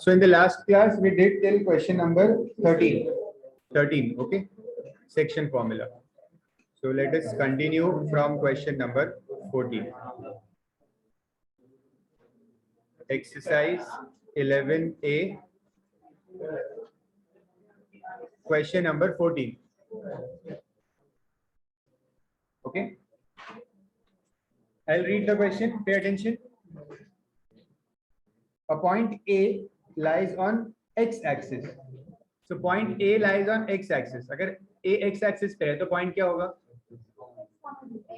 So in the last class we did till question number 13. 13, okay? Section formula. So let us continue from question number 14. Exercise 11A, question number 14. Okay? I'll read the question, pay attention. A point A lies on x-axis. So point A lies on x-axis. अगर A x-axis पे है तो point क्या होगा?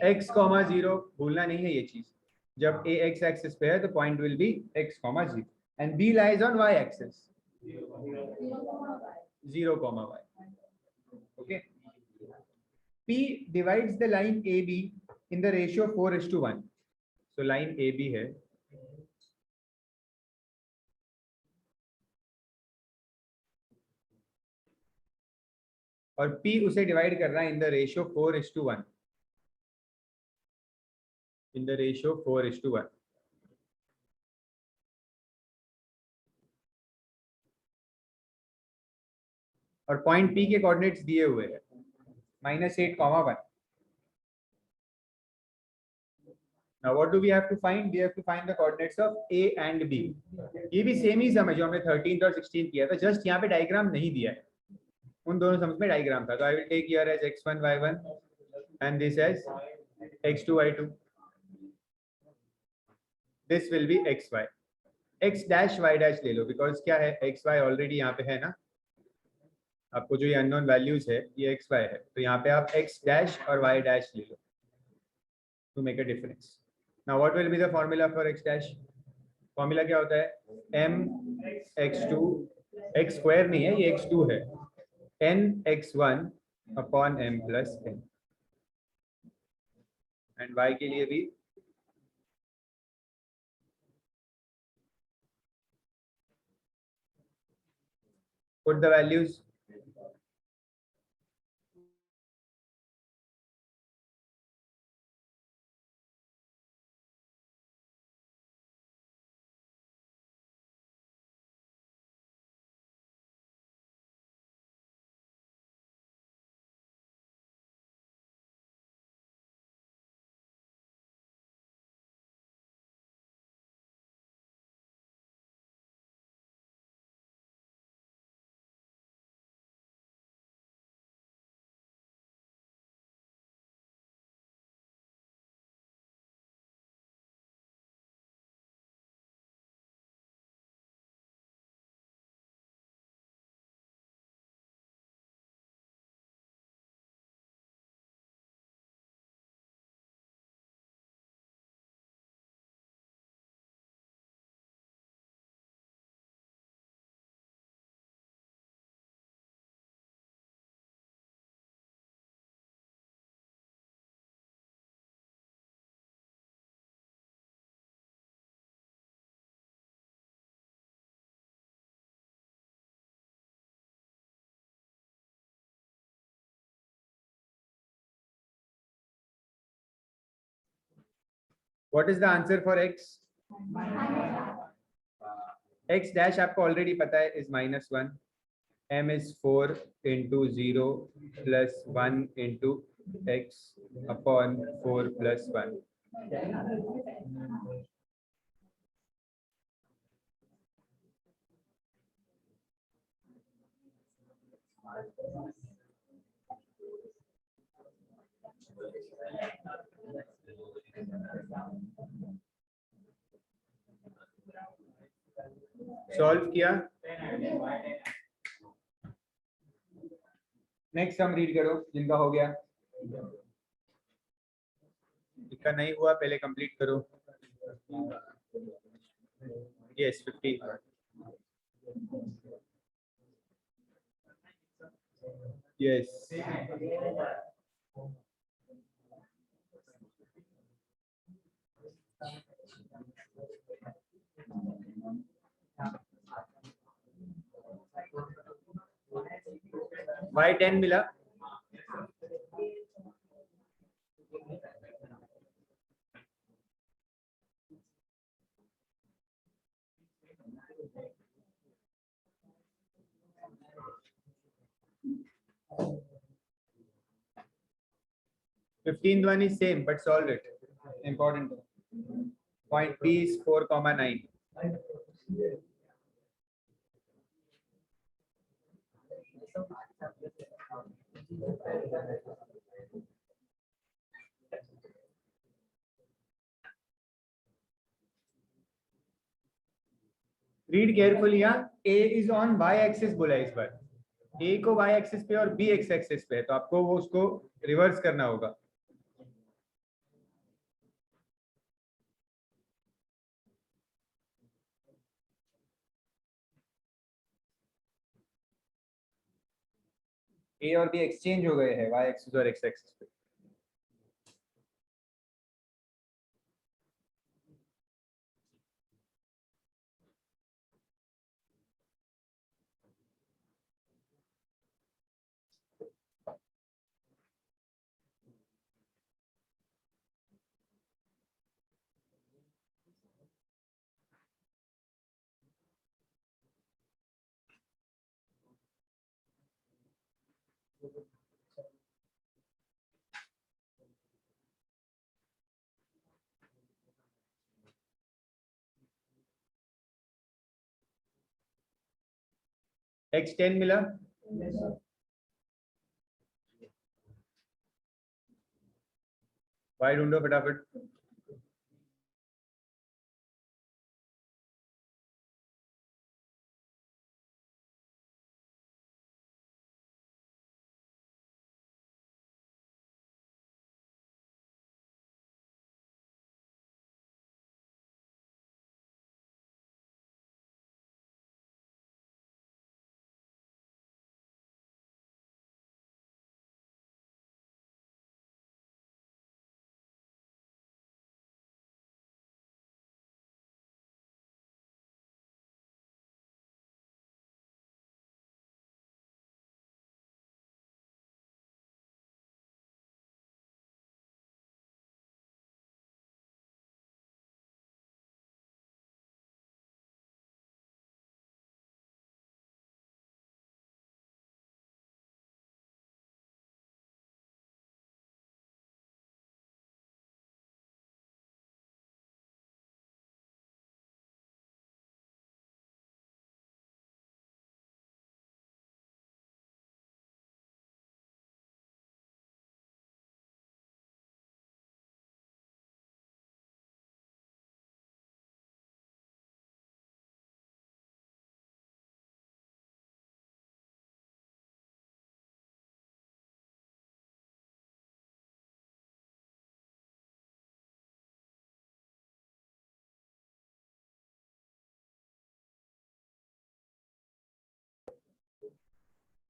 x, 0. भूलना नहीं है ये चीज. जब A x-axis पे है तो point will be x, 0. And B lies on y-axis. 0, y. Okay. P divides the line AB in the ratio 4:1. So line AB है. और P उसे डिवाइड कर रहा है in the ratio 4:1. In the ratio 4:1. और पॉइंट P के coordinates दिए हुए हैं -8, 1. Now what do we have to find? We have to find the coordinates of A and B. ये भी सेम ही समझो, हमने 13th और 16th किया था, जस्ट यहाँ पे डायग्राम नहीं दिया है. उन दोनों समझ में डायग्राम था. तो I will take here as x1 y1 and this as x2 y2. This will be xy. x dash y dash ले लो, बिकॉज क्या है, xy ऑलरेडी यहाँ पे है ना. आपको जो ये अननोन वैल्यूज है ये xy है, तो यहाँ पे आप x डैश और y डैश ले लो to make a difference. Now what will be the formula for x dash? Formula क्या होता है? m x2, x स्क्वायर नहीं है, ये x2 है, n x1 upon m plus n. And y के लिए भी put the values. What is the answer for x? x dash आपको ऑलरेडी पता है is -1. m is 4 into 0 plus 1 into x upon 4 plus 1. Solve किया. Next हम read करो जिनका हो गया. जिनका नहीं हुआ पहले कंप्लीट करो. यस 50. यस y10 मिला. 15th one is same, but solve it. Important. Point B is 4,9. Read carefully. यहाँ A is on y axis बोला है इस बार। A को y एक्सिस पे और B x एक्सिस पे है, तो आपको वो उसको रिवर्स करना होगा। A और B एक्सचेंज हो गए हैं y एक्सिस और x एक्सिस पे। x 10 मिला। y ढूंढो फटाफट।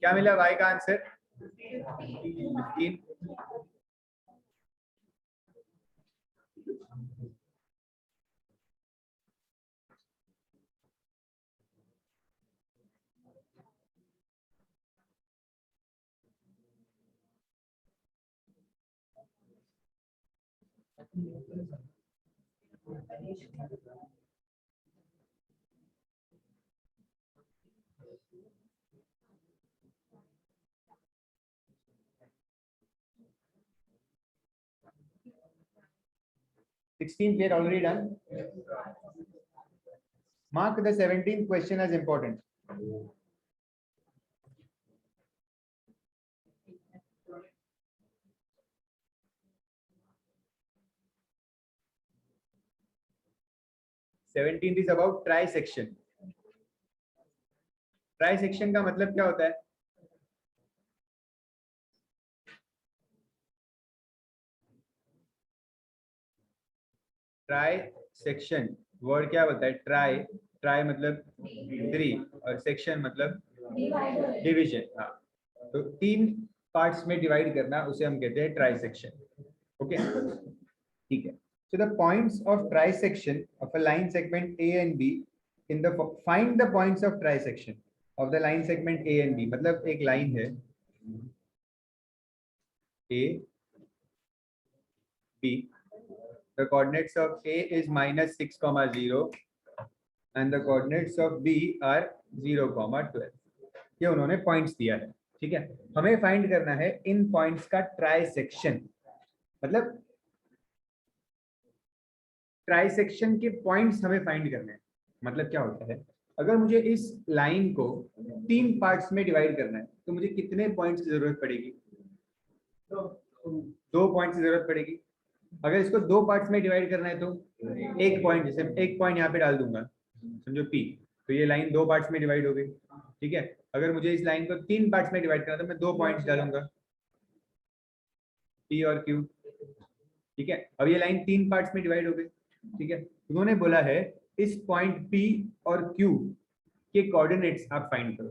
क्या मिला y का answer? 15। Sixteenth we are already done. Mark the 17th question as important. Seventeenth is about trisection. Trisection का मतलब क्या होता है? ट्राइसेक्शन वर्ड क्या होता है? ट्राई, ट्राई मतलब 3 और सेक्शन मतलब डिवीजन। हाँ, तो 3 पार्ट्स में डिवाइड करना उसे हम कहते हैं ट्राइसेक्शन। ओके, ठीक है। So the points of trisection of a line segment A and B in the find the points of trisection of the line segment A and B। मतलब एक लाइन है A B, the coordinates of A is -6,0 and the coordinates of B are 0,12। ये उन्होंने points दिया है, ठीक है। हमें फाइंड करना है इन पॉइंट्स का ट्राइसेक्शन। मतलब ट्राइसेक्शन के पॉइंट्स हमें फाइंड करने हैं। मतलब क्या होता है, अगर मुझे इस लाइन को 3 पार्ट्स में डिवाइड करना है तो मुझे कितने पॉइंट्स की जरूरत पड़ेगी? 2 पॉइंट्स की जरूरत पड़ेगी। अगर इसको 2 पार्ट्स में डिवाइड करना है तो एक पॉइंट, जैसे एक पॉइंट यहाँ पे डाल दूंगा, समझो P, तो ये लाइन 2 पार्ट्स में डिवाइड हो गई। ठीक है, अगर मुझे इस लाइन को 3 पार्ट्स में डिवाइड करना है तो मैं 2 पॉइंट्स डालूंगा, P और Q। ठीक है, अब ये लाइन 3 पार्ट्स में डिवाइड हो गई। ठीक है, उन्होंने बोला है इस पॉइंट P और Q के कोऑर्डिनेट्स आप फाइंड करो,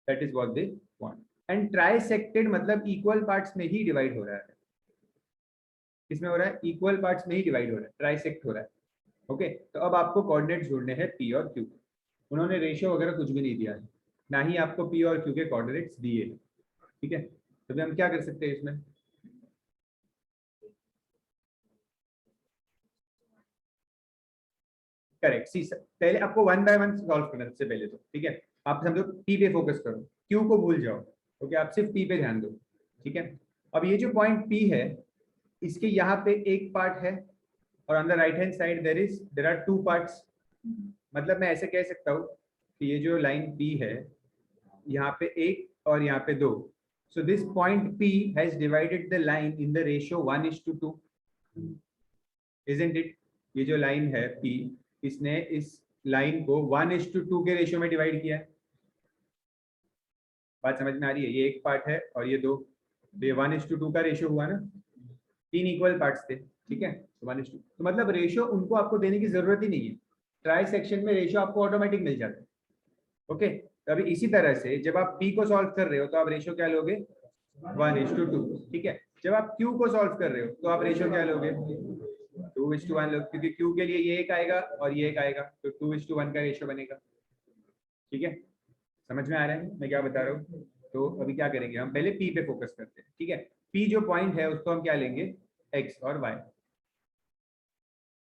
that is what they want. And trisected मतलब इक्वल पार्ट्स में ही डिवाइड हो रहा है। किसमें हो रहा है? इक्वल पार्ट्स में ही डिवाइड हो रहा है, ट्राइसेक्ट हो रहा है। ओके, तो अब आपको कोऑर्डिनेट्स ढूंढने हैं P और Q। उन्होंने रेशियो वगैरह कुछ भी नहीं दिया है, ना ही आपको P और Q के कोऑर्डिनेट्स दिए हैं। ठीक है, तो हम क्या कर सकते हैं इसमें? करेक्ट, सी पहले आपको वन बाय वन सॉल्व करना है सबसे पहले तो। ठीक है, आप समझो P पे फोकस करो, Q को भूल जाओ। ओके, आप सिर्फ P पे ध्यान दो। ठीक है, अब ये जो पॉइंट P है, इसके यहाँ पे एक पार्ट है और on the right hand side there are 2 parts. मतलब मैं ऐसे कह सकता हूँ कि ये जो लाइन P है, यहाँ पे एक और यहाँ पे 2, so this point P has divided the line in the ratio 1:2, isn't it? ये जो लाइन है P, इसने इस लाइन को 1:2 के रेशियो में डिवाइड किया है। बात समझ में आ रही है? ये एक पार्ट है और ये 2, तो ये 1:2 का रेशियो हुआ ना, 3 इक्वल पार्ट्स थे। ठीक है, तो 1:2, तो मतलब रेशियो उनको आपको देने की जरूरत ही नहीं है, ट्राई सेक्शन में रेशियो आपको ऑटोमेटिक मिल जाता है। ओके, तो अभी इसी तरह से जब आप P को सॉल्व कर रहे हो तो आप रेशियो क्या लोगे? 1:2। ठीक है, जब आप Q को सॉल्व कर रहे हो तो आप रेशियो क्या लोगे? 2:1 लोग, क्योंकि Q के लिए ये एक आएगा और ये एक आएगा, तो 2:1 का रेशियो बनेगा। ठीक है, समझ में आ रहा है मैं क्या बता रहा हूँ? तो अभी क्या करेंगे, हम पहले P पे फोकस करते हैं। ठीक है, P जो पॉइंट है उसको हम क्या लेंगे? X और Y।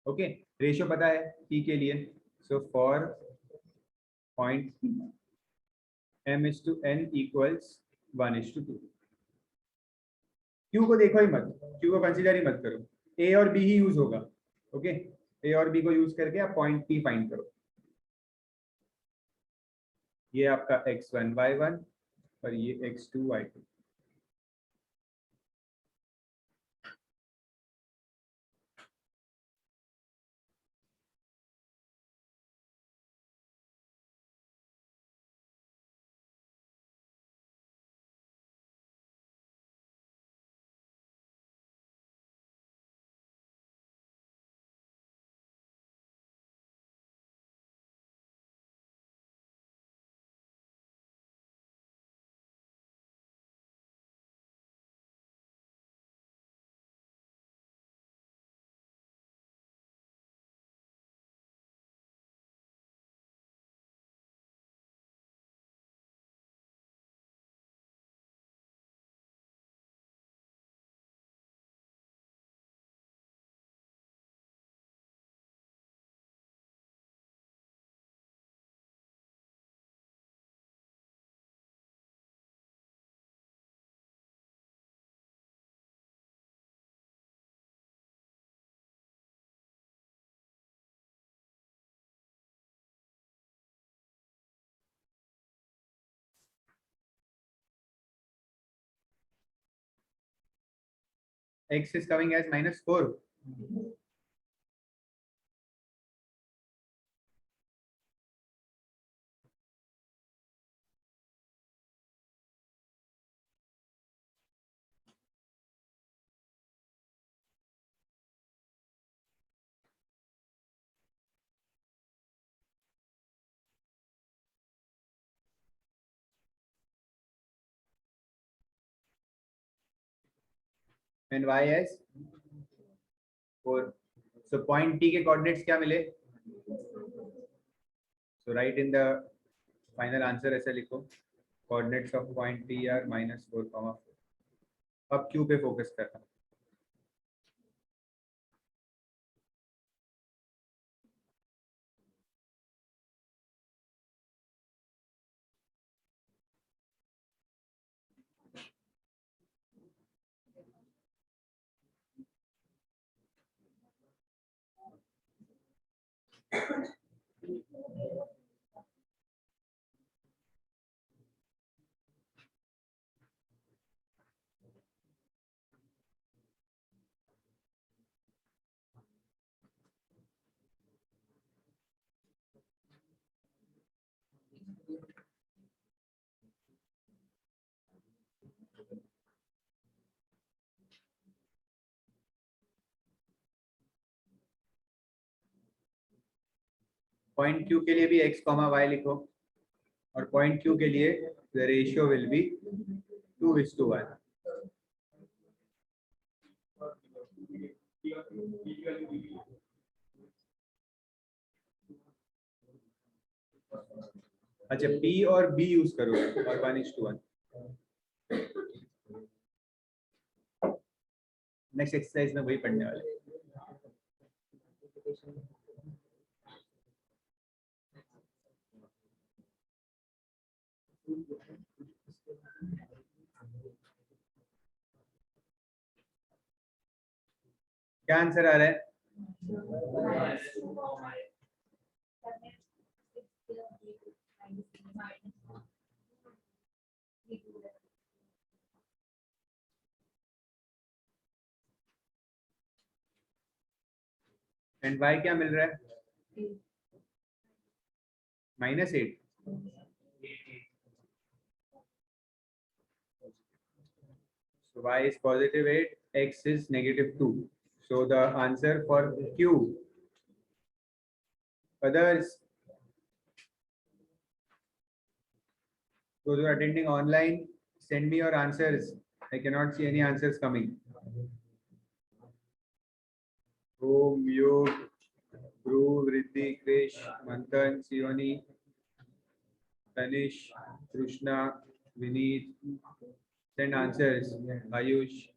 ओके, रेशियो पता है P के लिए, so for point m/n equals 1:2। Q को देखो ही मत, Q को कंसीडर ही मत करो, A और B ही यूज होगा। ओके, A और B को यूज करके आप पॉइंट P फाइंड करो। ये आपका x1 y1 और ये x2 y2। X is coming as -4। And y as 4। So point T के कोऑर्डिनेट्स क्या मिले? So write in the final answer ऐसे लिखो, coordinates of point T are -4, 4। अब Q पे फोकस करना। पॉइंट क्यू के लिए भी x कॉमा वाई लिखो, और पॉइंट क्यू के लिए द रेशियो विल बी 2:1। अच्छा, P और B यूज करो और 1:1। नेक्स्ट एक्सरसाइज में वही पढ़ने वाले। क्या आंसर आ रहा है? एंड y क्या मिल रहा है? -8। So y is +8, x is -2. So the answer for Q. Others, those who are attending online, send me your answers. I cannot see any answers coming. Om, Yog, Dhruv, Riddhi, Krish, Manthan, Sioni, Tanish, Krishna, Vineet. Send answers. Ayush.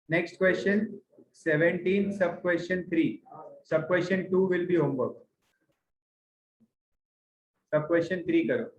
Next question, 17, sub question 3. Sub question 2 will be homework. Sub question 3 करो.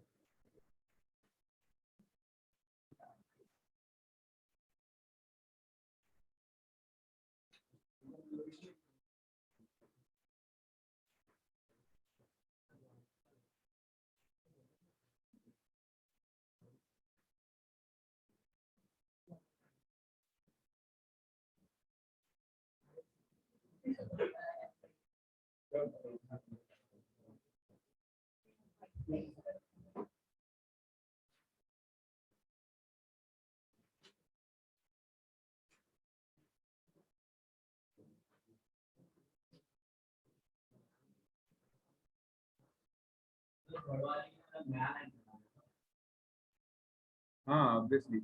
हाँ, obviously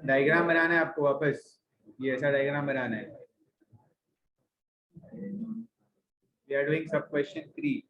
diagram बनाना है आपको वापस, ये ऐसा diagram बनाना है. We are doing sub question 3.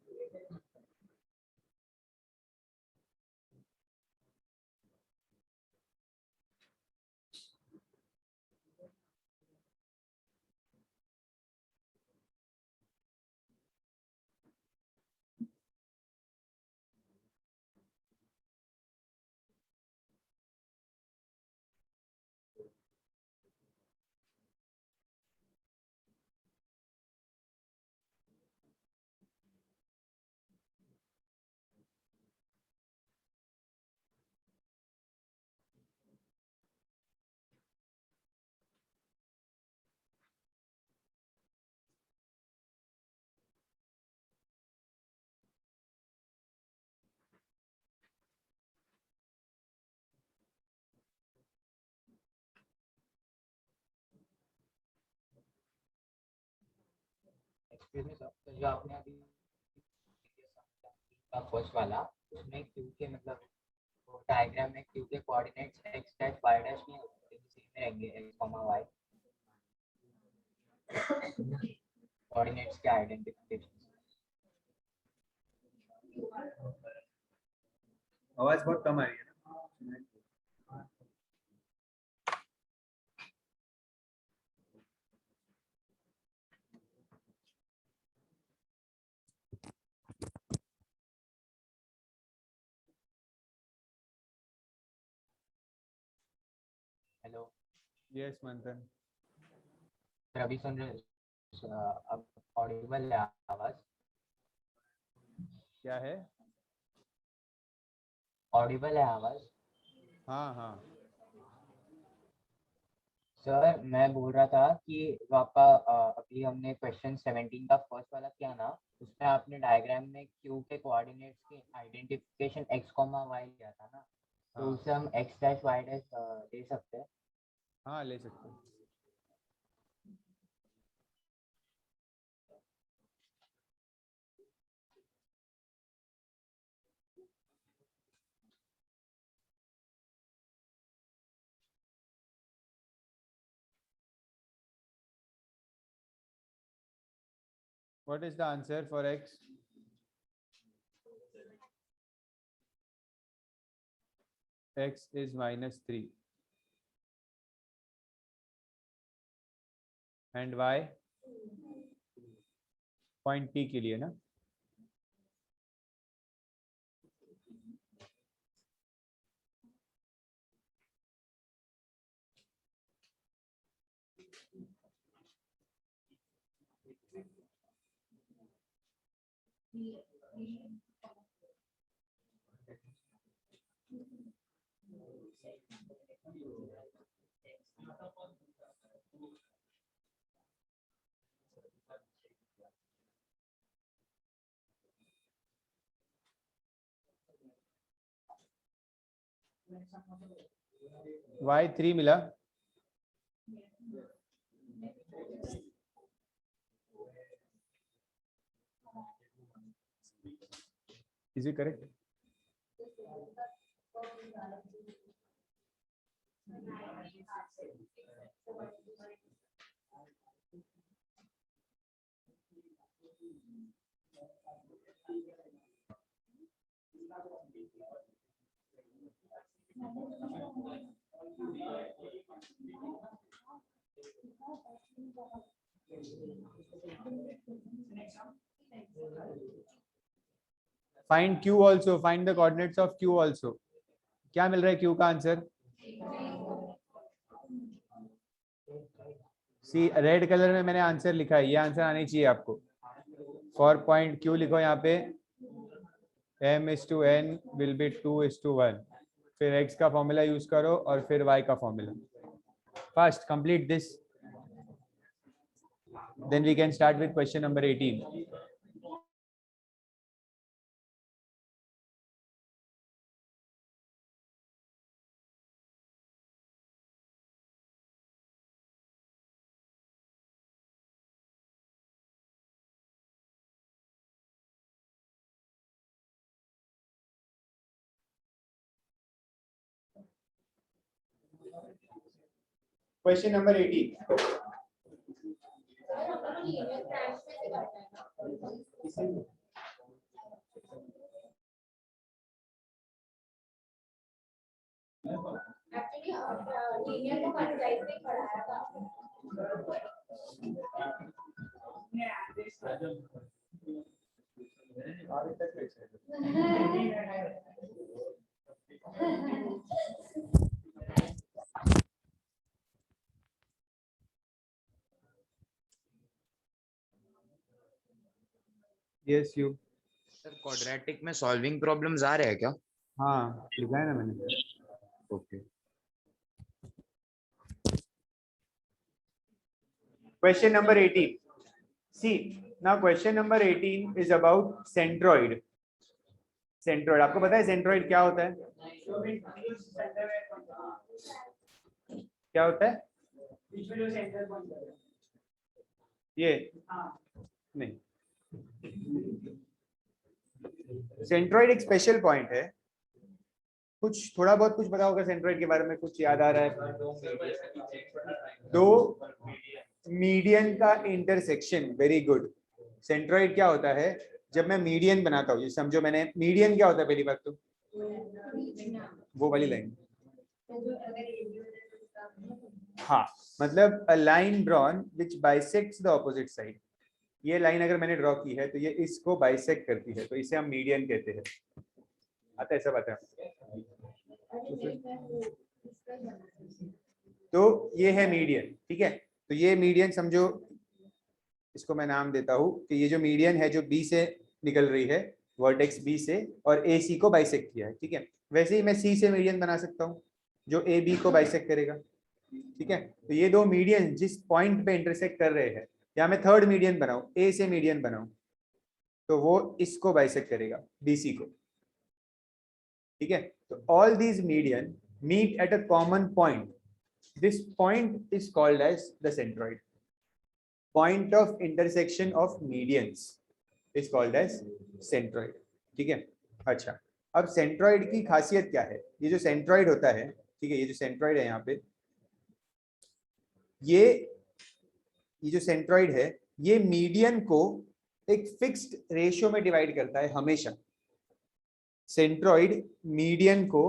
जो आपने अभी फर्स्ट वाला, उसमें क्यू के मतलब डायग्राम में क्यू के coordinates x dash y dash नहीं होते, सेम में रहेंगे x कॉमा y कोऑर्डिनेट्स के आइडेंटिफिकेशन. आवाज बहुत कम आ रही है ना. यस मंथन। अभी सुन रहे? अब ऑडिबल है आवाज? क्या है? ऑडिबल है आवाज? हाँ हाँ। सर मैं बोल रहा था कि वो आपका अभी हमने क्वेश्चन 17 का फर्स्ट वाला किया ना, उसमें आपने डायग्राम में क्यू के कोऑर्डिनेट्स की आइडेंटिफिकेशन x, y लिया था ना, तो हाँ उसे हम x डैश y डैश दे सकते हैं। हाँ ले सकते हो। What is the answer for x? X is -3 and y point p के लिए ना। y3 मिला। Is it correct? Find q also. Find the coordinates of q also. क्या मिल रहा है q का आंसर? सी रेड कलर में मैंने आंसर लिखा है, ये आंसर आनी चाहिए आपको। फॉर पॉइंट q लिखो यहाँ पे m/n will be 2:1। फिर x का फॉर्मूला यूज करो और फिर y का formula. First complete this, then we can start with question number 18. Question number 18. Yes, you. Sir quadratic में सॉल्विंग प्रॉब्लम्स आ रहे हैं क्या? हाँ लिखा है ना मैंने। Okay. Question number 18. See, now question number 18 is about centroid. Centroid, आपको पता है centroid क्या होता है? क्या होता है? ये नहीं, सेंट्रॉइड एक स्पेशल पॉइंट है। कुछ थोड़ा बहुत कुछ पता होगा सेंट्रॉइड के बारे में, कुछ याद आ रहा है? दो मीडियन का इंटरसेक्शन। Very good. सेंट्रॉइड क्या होता है? जब मैं मीडियन बनाता हूँ, समझो मैंने मीडियन क्या होता है पहली बात तो वो वाली लाइन। हाँ, मतलब a line drawn which bisects the opposite side. ये लाइन अगर मैंने ड्रॉ की है तो ये इसको बाइसेक्ट करती है, तो इसे हम मीडियन कहते हैं। आता है सब आता है। तो ये है मीडियन, ठीक है। तो ये मीडियन समझो, इसको मैं नाम देता हूँ कि ये जो मीडियन है जो बी से निकल रही है, वर्टेक्स बी से, और ए सी को बाइसेक्ट किया है, ठीक है। वैसे ही मैं सी से मीडियन बना सकता हूँ जो ए बी को बाइसेक्ट करेगा, ठीक है। तो ये दो मीडियन जिस पॉइंट पे इंटरसेक्ट कर रहे हैं, या मैं थर्ड मीडियन बनाऊं, ए से मीडियन बनाऊं, तो वो इसको बाइसेक्ट करेगा, बीसी को, ठीक है। तो all these median meet at a common point, this point is called as the centroid. Point of intersection of medians is called as centroid, ठीक है। अच्छा, अब सेंट्रॉइड की खासियत क्या है? ये जो सेंट्रॉइड होता है, ठीक है, ये जो सेंट्रॉइड है यहाँ पे, ये जो सेंट्रॉइड है, ये मीडियन को एक फिक्स्ड रेशियो में डिवाइड करता है हमेशा। सेंट्रॉइड मीडियन को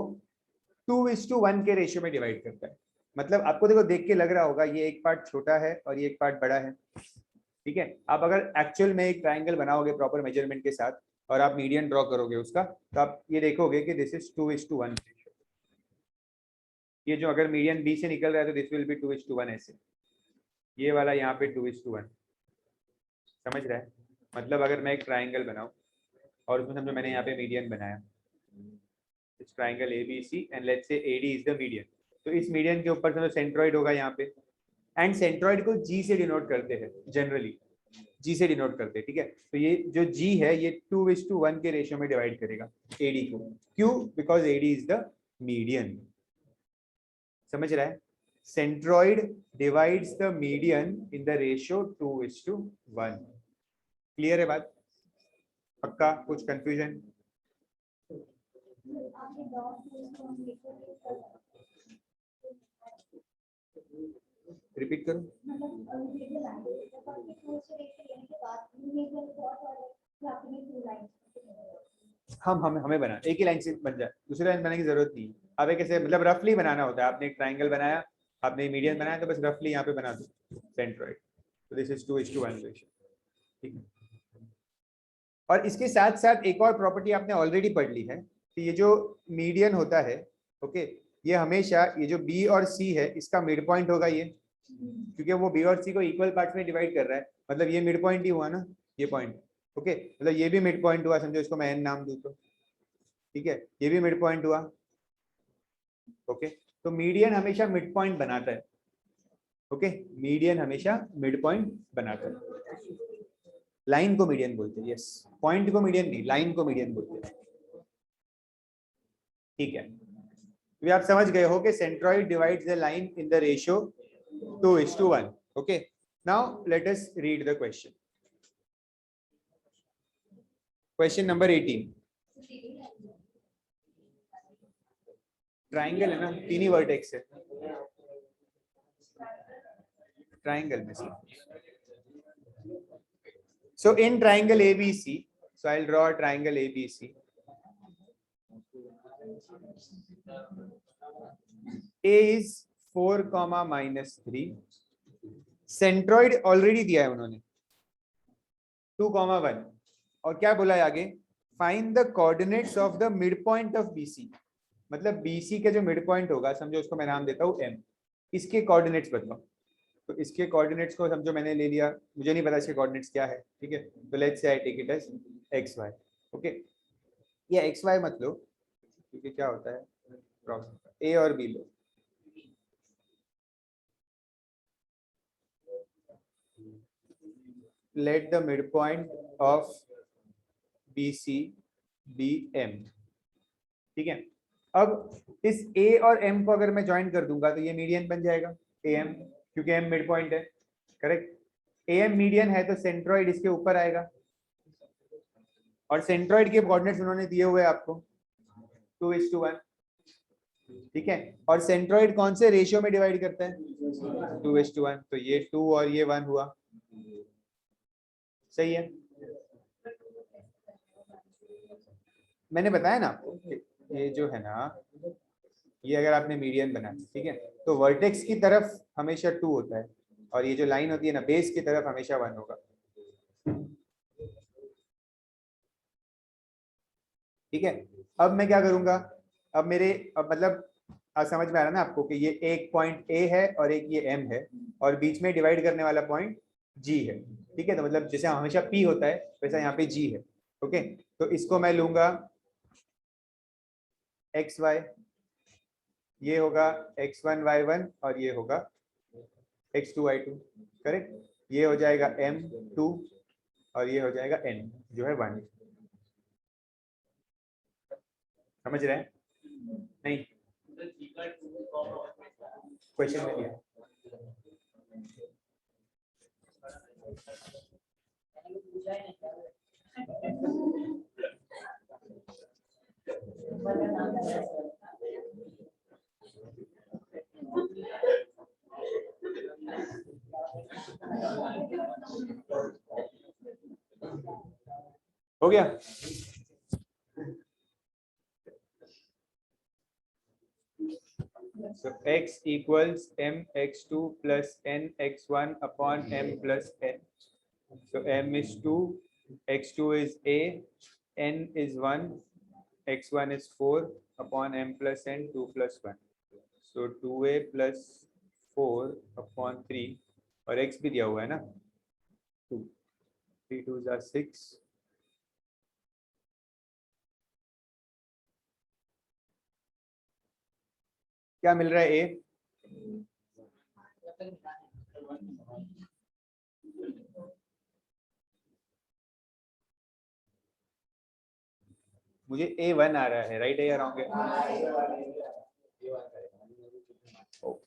2:1 के रेशियो में डिवाइड करता है। मतलब आपको देखो, देख के लग रहा होगा ये एक पार्ट छोटा है और ये एक पार्ट बड़ा है, ठीक है। आप अगर एक्चुअल में एक ट्राइंगल बनाओगे प्रॉपर मेजरमेंट के साथ और आप मीडियन ड्रॉ करोगे उसका, तो आप ये देखोगे कि दिस इज 2:1। ये जो अगर मीडियन बी से निकल रहा है तो दिस विल बी 2:1 ऐसे, ये वाला यहाँ पे 2:1, समझ रहा है? मतलब अगर मैं एक ट्राइंगल बनाऊं और उसमें समझो मैंने यहाँ पे मीडियन बनाया, इस triangle ABC and let's say AD is the median, तो इस मीडियन के ऊपर समझो सेंट्रॉइड होगा यहाँ पे, एंड सेंट्रॉइड को G से डिनोट करते हैं, जनरली G से डिनोट करते हैं, ठीक है। तो ये जो G है ये 2:1 के रेशियो में डिवाइड करेगा AD को, क्यों? Because AD is the median, समझ रहा है? Centroid divides the median in the ratio 2:1। Clear है बात? पक्का? कुछ कंफ्यूजन? रिपीट करो। हम हमें बना एक ही लाइन से बन जाए, दूसरी लाइन बनाने की जरूरत नहीं है। अब एक ऐसे मतलब रफली बनाना होता है, आपने एक ट्राइंगल बनाया, आपने मीडियन बनाया, तो बस रफली यहाँ पे बना दो सेंट्रॉइड, तो दिस इज 2:1 रेशियो, ठीक है। और इसके साथ साथ एक और प्रॉपर्टी आपने ऑलरेडी पढ़ ली है कि ये जो मीडियन होता है, ओके, ये हमेशा ये जो बी और सी है इसका मिड पॉइंट होगा ये, क्योंकि वो बी और सी को इक्वल पार्ट में डिवाइड कर रहा है, मतलब ये मिड पॉइंट ही हुआ ना, ये पॉइंट, ओके। मतलब ये भी मिड पॉइंट हुआ, समझो इसको मैं एन नाम दूं तो, ठीक है, ये भी मिड पॉइंट हुआ, ओके। तो मीडियन हमेशा मिड पॉइंट बनाता है, ओके, मीडियन हमेशा मिड पॉइंट बनाता है। लाइन को मीडियन बोलते हैं, यस, पॉइंट को मीडियन नहीं, लाइन को मीडियन बोलते हैं, ठीक है। तो आप समझ गए हो कि centroid divides the line in the ratio 2:1, okay. Now let us read the question. Question number 18। Triangle है ना, तीन ही वर्टेक्स है ट्राइंगल में से। So in triangle ABC, so I'll draw a triangle ABC. A is 4, -3. Centroid already दिया है उन्होंने 2, 1, और क्या बोला है आगे? Find the coordinates of the mid point of BC। मतलब BC का जो मिड पॉइंट होगा, समझो उसको मैं नाम देता हूँ M, इसके कोऑर्डिनेट्स बताओ। तो इसके कोऑर्डिनेट्स को समझो मैंने ले लिया, मुझे नहीं पता इसके कोऑर्डिनेट्स क्या है, ठीक है। तो let's say I take it as XY, okay. ये XY मत लो, क्योंकि क्या होता है A और B low, let the midpoint of BC be M, ठीक है। अब इस A और M को अगर मैं ज्वाइन कर दूंगा तो ये मीडियन बन जाएगा AM, क्योंकि M मिड पॉइंट है, करेक्ट। AM मीडियन है तो सेंट्रॉइड इसके ऊपर आएगा, और सेंट्रॉइड के कोऑर्डिनेट्स उन्होंने दिए हुए आपको 2:1, ठीक है। और सेंट्रॉइड कौन से रेशियो में डिवाइड करता है? 2:1, तो ये 2 और ये 1 हुआ, सही है। मैंने बताया ना आपको, ये जो है ना, ये अगर आपने मीडियन बनाया, ठीक है, तो वर्टेक्स की तरफ हमेशा 2 होता है, और ये जो लाइन होती है ना बेस की तरफ हमेशा 1 होगा, ठीक है। अब मैं क्या करूंगा, अब मतलब आज समझ में आ रहा है ना आपको कि ये एक पॉइंट ए है और एक ये एम है और बीच में डिवाइड करने वाला पॉइंट जी है। ठीक है, तो मतलब जैसे हमेशा पी होता है वैसा यहाँ पे जी है। ओके, तो इसको मैं लूंगा एक्स वाई, ये होगा x1 y1 और ये होगा x2 y2। करेक्ट, ये हो जाएगा m2 और ये हो जाएगा n जो है 1। समझ रहे हैं? नहीं, क्वेश्चन में दिया। हो गया? So x equals mx2 plus nx1 upon m plus n. So m is 2, x2 is a, n is 1, x1 is 4 upon m plus n 2 plus 1. So 2a plus 4 upon 3 और x भी दिया हुआ है ना 2, 3 2s are 6, क्या मिल रहा है a? मुझे a1 आ रहा है, राइट है या रॉन्ग है? Okay.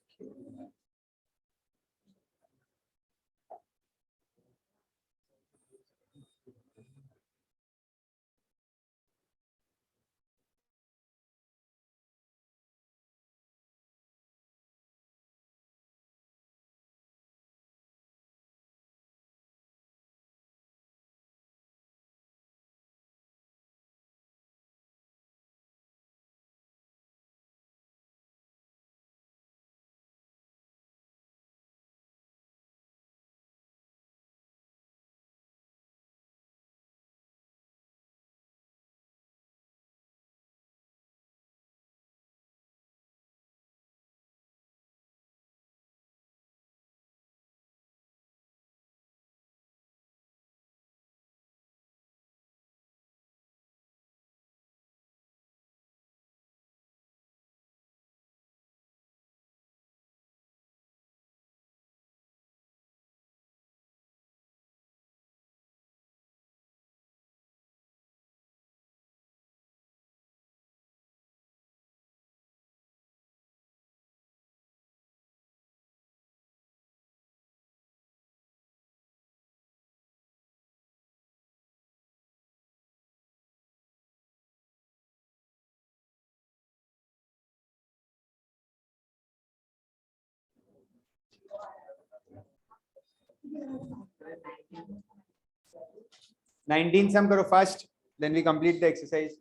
नाइनटीन सम करो first, then we complete the exercise.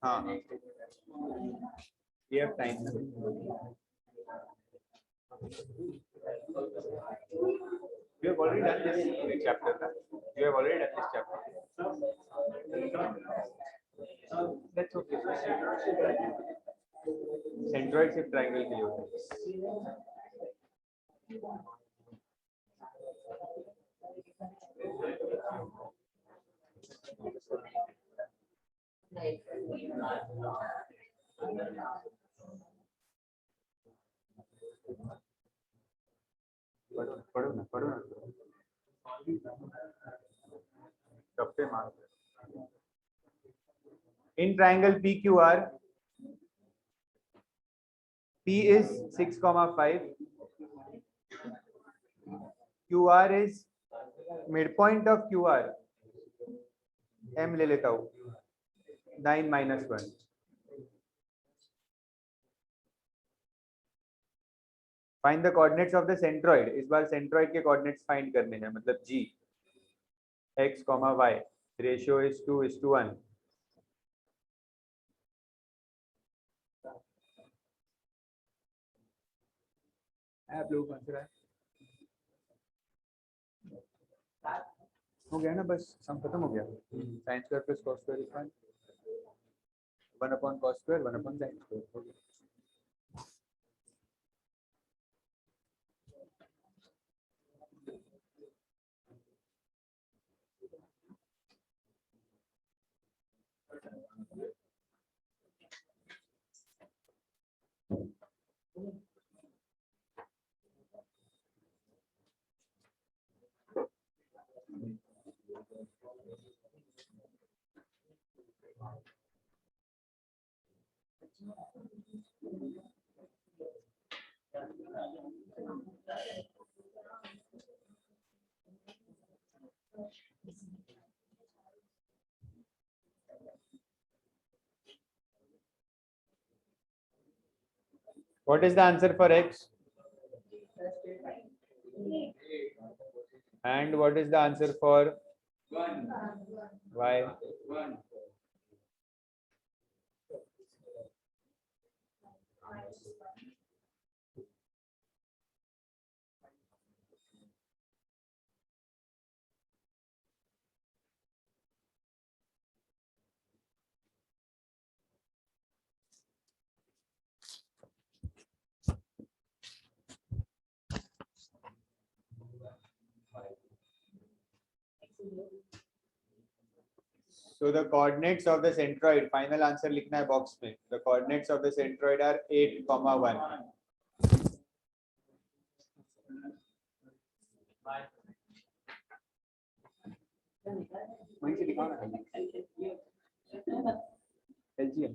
हाँ, we have time. You have already done this chapter. You have already done this chapter. That's okay. Centroid से triangle के लिए होता है। पढ़ो ना। कब मार। In triangle PQR, P is 6,5. QR is midpoint of QR. M ले लेता हूँ 9 minus 1. Find the coordinates of the centroid. इस बार centroid के coordinates find करने हैं, मतलब G, X, Y. Ratio is 2:1. आप लोग कौन सा है? हो गया ना, बस सम खत्म हो गया। Sine square plus cos square equal 1 upon cos square 1 upon sine square हो गया। What is the answer for x? And what is the answer for y? So the coordinates of the centroid, final answer लिखना है box में. The coordinates of the centroid are 8, 1. वहीं से लिखा ना LGM.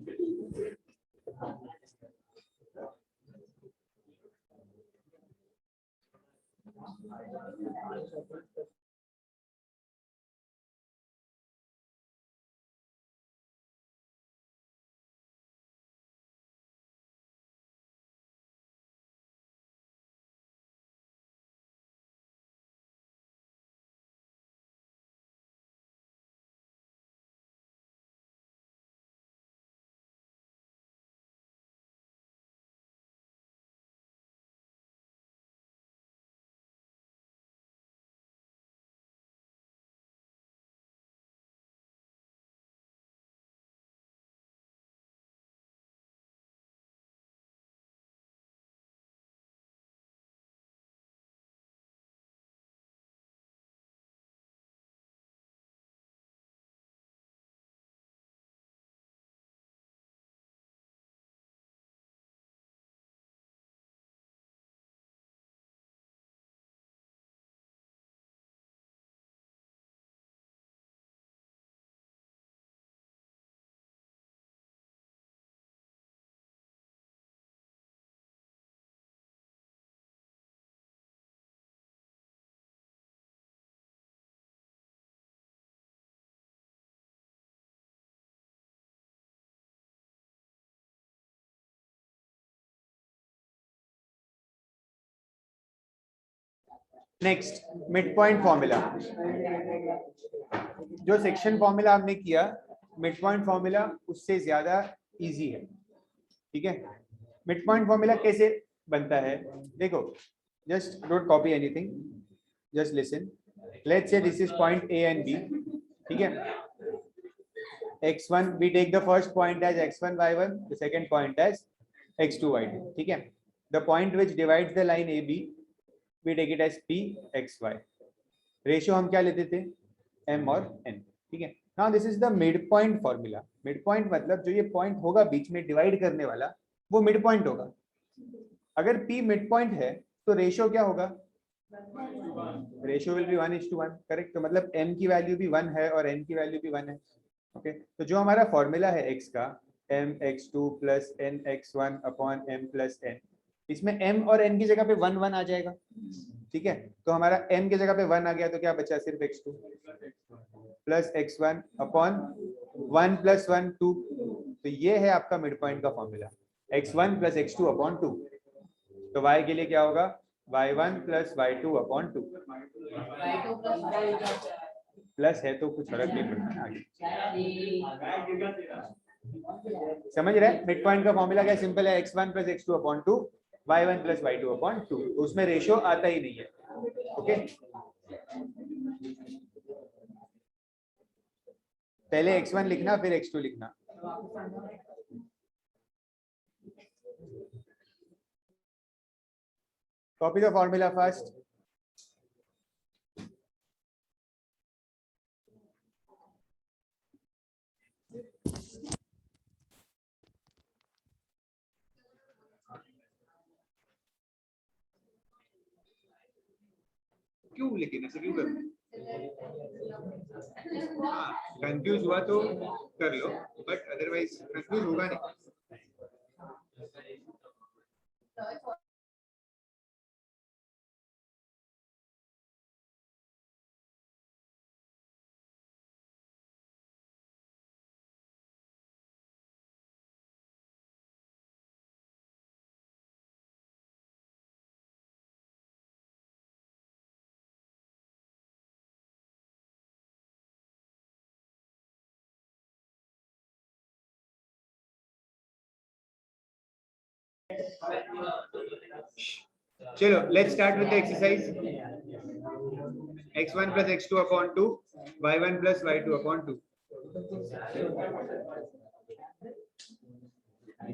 Next mid point formula. जो section formula आपने किया मिड पॉइंट फॉर्मूला उससे ज्यादा इजी है. ठीक है, मिड पॉइंट फॉर्मूला कैसे बनता है देखो. Just don't copy anything, just listen. Let's say this is point A and B. ठीक है, x1 we take the first point as x1 y1, the second point as x2 y2. ठीक है, the point which divides the line AB we take it as p xy. Ratio हम क्या लेते थे m और n. ठीक है, now this is the mid point formula. mid point मतलब जो ये पॉइंट होगा बीच में डिवाइड करने वाला वो मिड पॉइंट होगा. अगर p मिड पॉइंट है तो रेशियो क्या होगा, रेशियो विल बी 1:1. करेक्ट, तो मतलब m की वैल्यू भी 1 है और n की वैल्यू भी 1 है. ओके, तो जो हमारा फॉर्मूला है x का mx2 plus nx1 upon m plus n, इसमें m और n की जगह पे 1 1 आ जाएगा. ठीक है, तो हमारा m की जगह पे 1 आ गया तो क्या बचा, सिर्फ x2 plus x1 upon 1 plus 1 2. तो ये है आपका मिड पॉइंट का formula, x1 plus x2 upon 2. तो y के लिए क्या होगा, y1 plus y2 upon 2. Plus है तो कुछ फर्क नहीं पड़ता आगे. समझ रहे हैं, मिड पॉइंट का फॉर्मूला क्या सिंपल है, x1 plus x2 upon 2, y1 plus y2 upon 2. उसमें रेशियो आता ही नहीं है. ओके, पहले x1 लिखना फिर x2 लिखना। Copy the formula first. क्यों लेकिन ऐसे क्यों करूं? हाँ, कंफ्यूज हुआ तो कर लो, बट अदरवाइज कंफ्यूज होगा नहीं। चलो, let's start with the exercise. x1 plus x2 upon 2, y1 plus y2 upon 2.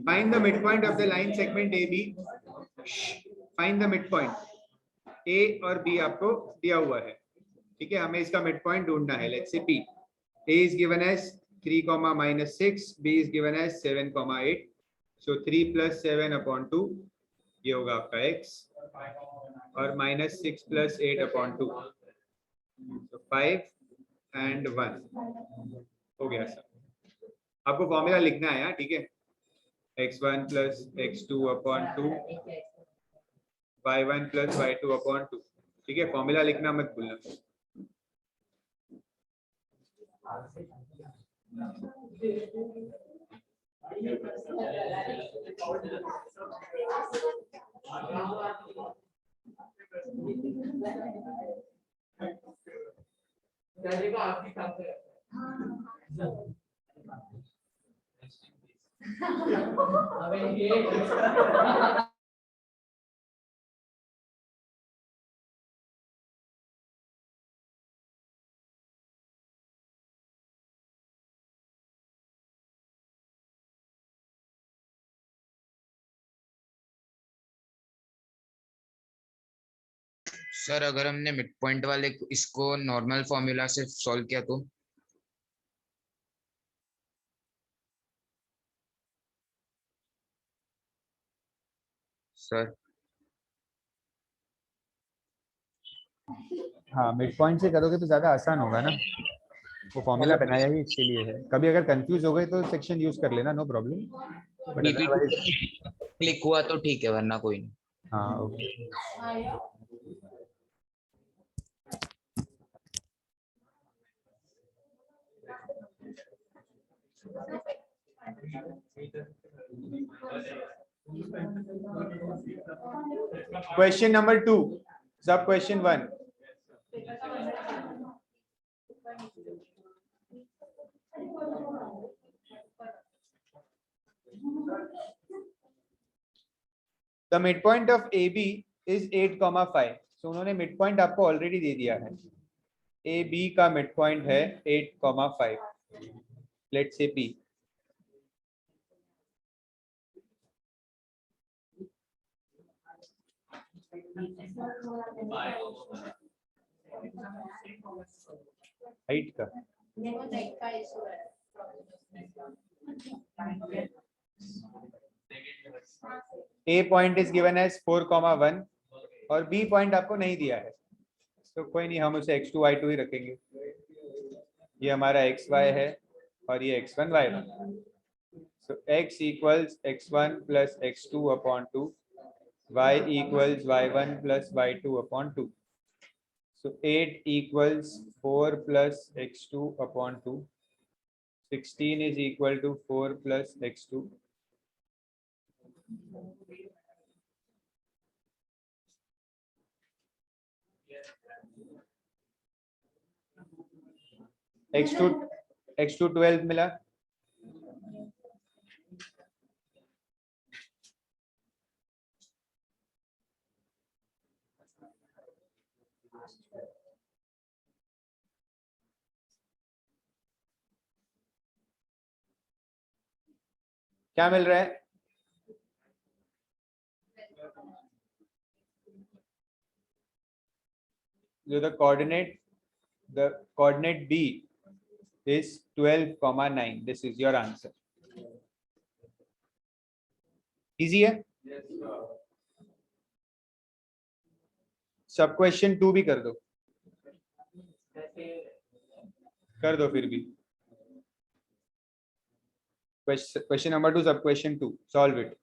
Find the midpoint of the line segment AB. Find the midpoint. A और B आपको दिया हुआ है, ठीक है, हमें इसका midpoint ढूंढना है. Let's say P. A is given as 3, -6. B is given as 7, 8. So 3 plus 7 upon 2, ये होगा आपका x, और -6 plus 8 upon 2, so 5 and 1 हो गया सर. आपको फॉर्मूला लिखना है, ठीक है, x1 plus x2 upon 2, y1 plus y2 upon 2, ठीक है, फॉर्मूला लिखना मत भूलना. सर अगर हमने मिड पॉइंट वाले इसको नॉर्मल फॉर्मूला से सॉल्व किया तो? सर हाँ, मिड पॉइंट से करोगे तो ज्यादा आसान होगा ना, वो फॉर्मूला बनाया ही इसके लिए है. कभी अगर कंफ्यूज हो गए तो सेक्शन यूज कर लेना, no problem, but otherwise click हुआ तो ठीक है, वरना कोई नहीं. हाँ, okay. Question number 2, sub question 1. The midpoint of AB is 8, 5. So उन्होंने midpoint आपको already दे दिया है. AB का midpoint है 8, 5. Let's say P. हाइट का A point is given as 4, 1 और B point आपको नहीं दिया है, तो कोई नहीं, हम उसे x2 y2 ही रखेंगे. ये हमारा xy है और ये x1 y1. So x equals x1 plus x2 upon 2, y equals y1 plus y2 upon 2. So 8 equals 4 plus x2 upon 2. 16 is equal to 4 plus x2. x2 12 मिला. क्या मिल रहा है? So the coordinate B is 12, 9. This is your answer. Easy है? सब question 2 भी कर दो फिर भी क्वेश्चन नंबर 2 सब question 2 solve it.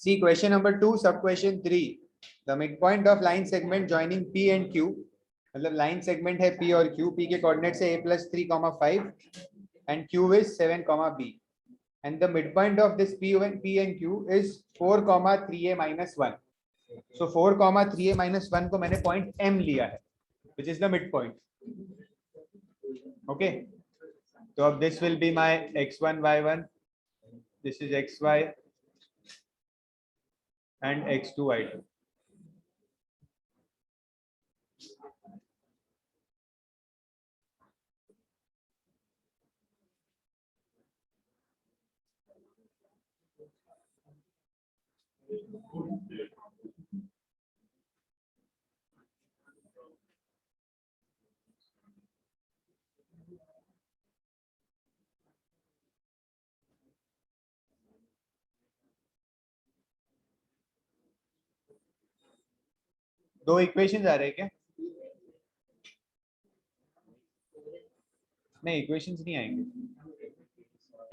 See question number 2 sub question 3. The midpoint of line segment joining P and Q, मतलब line segment है P और Q, P के coordinates है a plus 3, 5 and Q is 7, B. And the midpoint of this P and Q is 4, 3a minus 1. So 4, 3a minus 1 को मैंने point M लिया है, which is the midpoint. Okay. So this will be my x1, y1. This is xy and x2, y2. दो equations आ रहे हैं क्या? नहीं, equations नहीं आएंगे.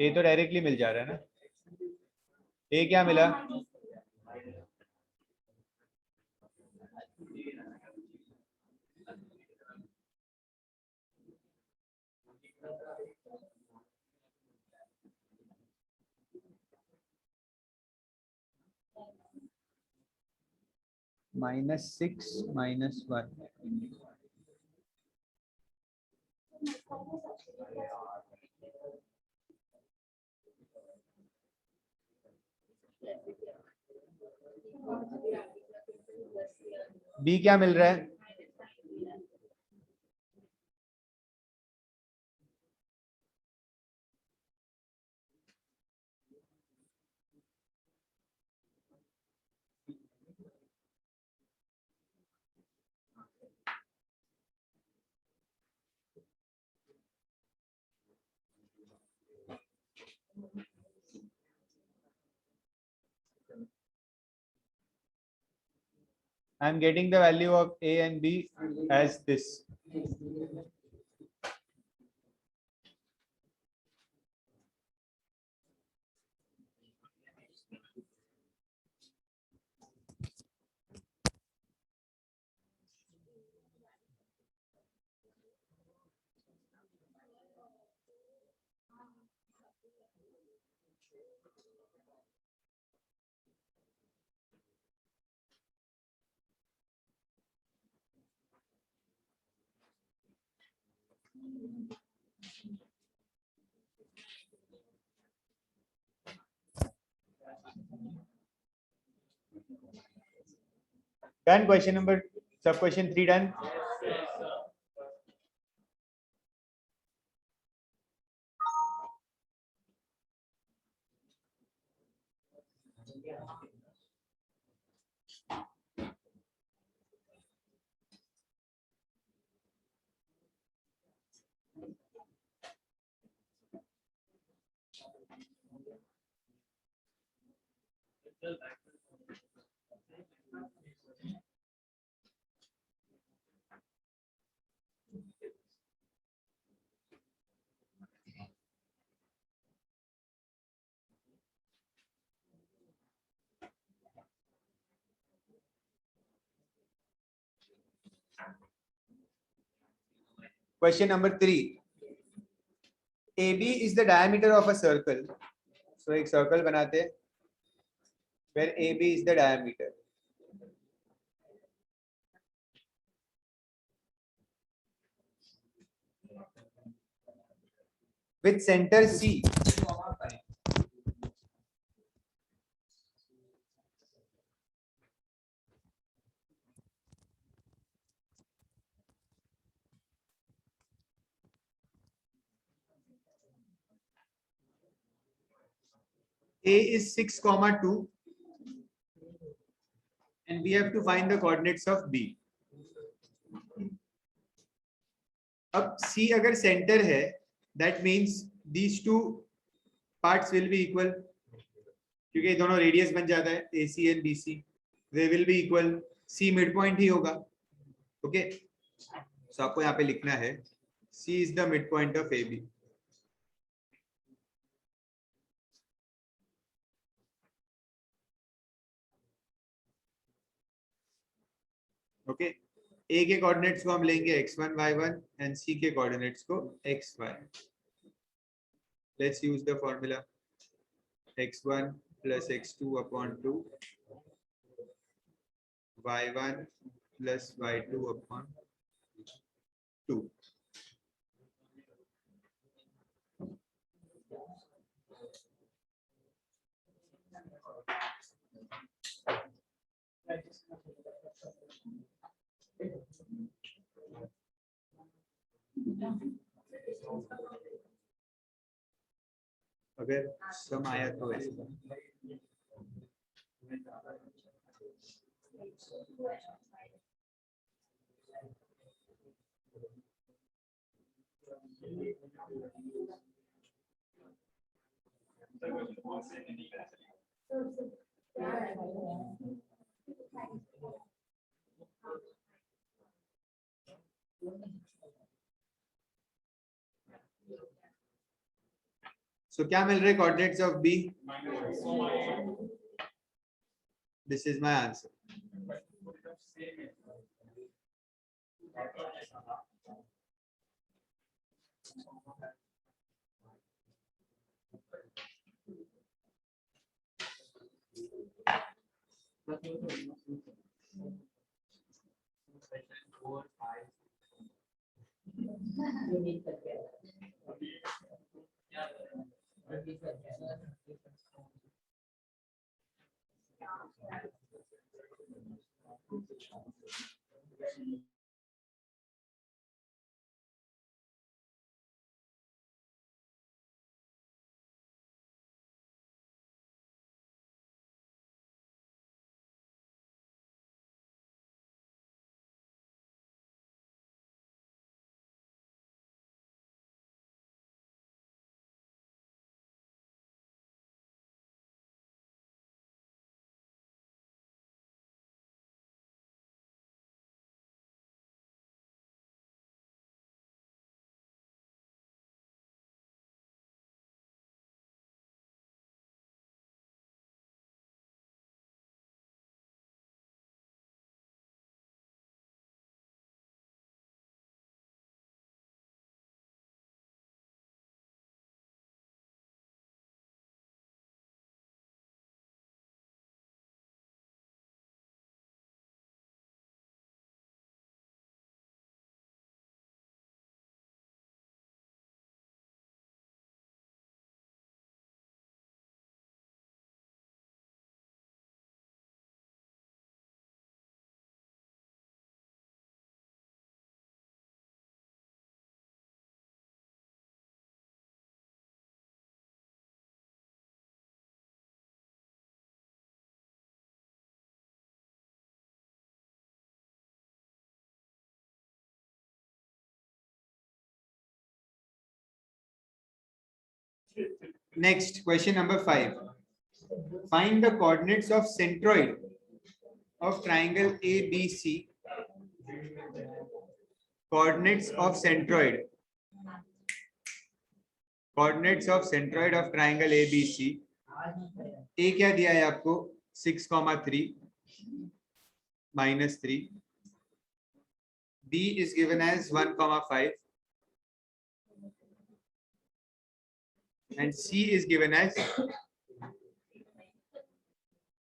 ए तो डायरेक्टली मिल जा रहा है ना. ए क्या मिला? -6 - 1. बी क्या मिल रहा है? I am getting the value of A and B as this. Done. Question number, sub question 3 done. Question number 3. AB is the diameter of a circle. So एक circle बनाते हैं where AB is the diameter. With center C. A is 6,2 and we have to find the coordinates of B. अब C अगर center है, that means these two parts will be equal. क्योंकि दोनों radius बन जाता है AC and BC. They will be equal. C midpoint ही होगा. Okay. So आपको यहाँ पे लिखना है C is the midpoint of AB. Okay A के कोऑर्डिनेट्स को हम लेंगे x1 y1 एंड सी के कोऑर्डिनेट्स को xy. Let's use the formula x1 plus x2 upon 2 y1 plus y2 upon 2. अगर सम आया तो ऐसे So क्या मिल रहे coordinates of B? This is my answer. Next, question number 5. Find the coordinates of centroid of triangle ABC. Coordinates of centroid. Coordinates of centroid of triangle ABC. A क्या दिया है आपको? 6,3 -3. B is given as 1,5 and C is given as